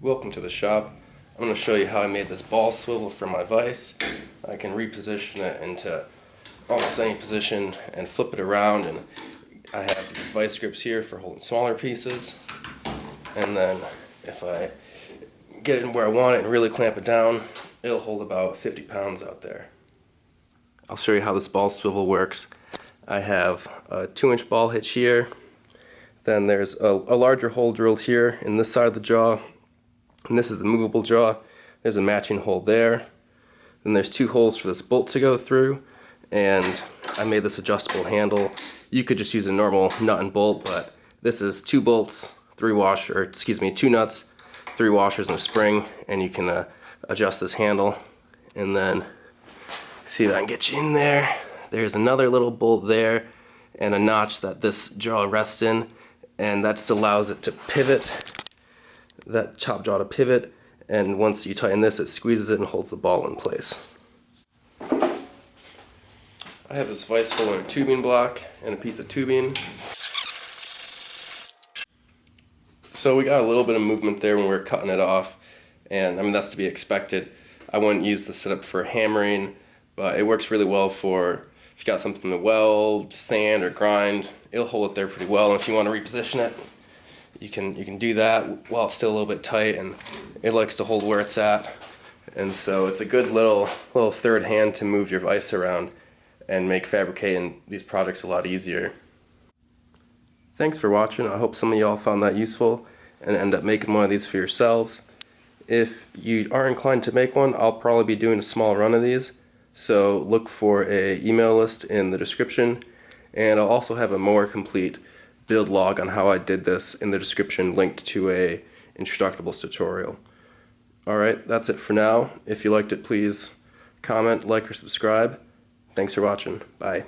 Welcome to the shop. I'm going to show you how I made this ball swivel for my vise. I can reposition it into almost any position and flip it around, and I have these vise grips here for holding smaller pieces, and then if I get it where I want it and really clamp it down, it'll hold about 50 pounds out there. I'll show you how this ball swivel works. I have a 2-inch ball hitch here, then there's a larger hole drilled here in this side of the jaw, and this is the movable jaw. There's a matching hole there. Then there's 2 holes for this bolt to go through, and I made this adjustable handle. You could just use a normal nut and bolt, but this is 2 bolts, 2 nuts, 3 washers and a spring, and you can adjust this handle. And then see if I can get you in there. There's another little bolt there and a notch that this jaw rests in, and that just allows it to pivot, that top jaw to pivot, and once you tighten this, it squeezes it and holds the ball in place. I have this vise holder tubing block and a piece of tubing. So we got a little bit of movement there when we were cutting it off, and I mean that's to be expected. I wouldn't use the setup for hammering, but it works really well for if you got something to weld, sand, or grind. It'll hold it there pretty well, and if you want to reposition it, you can do that while it's still a little bit tight, and it likes to hold where it's at. And so it's a good little third hand to move your vise around and make fabricating these products a lot easier. Thanks for watching. I hope some of y'all found that useful and end up making one of these for yourselves. If you are inclined to make one, I'll probably be doing a small run of these, so look for an email list in the description, and I'll also have a more complete build log on how I did this in the description, linked to a instructables tutorial. Alright, that's it for now. If you liked it, please comment, like, or subscribe. Thanks for watching. Bye.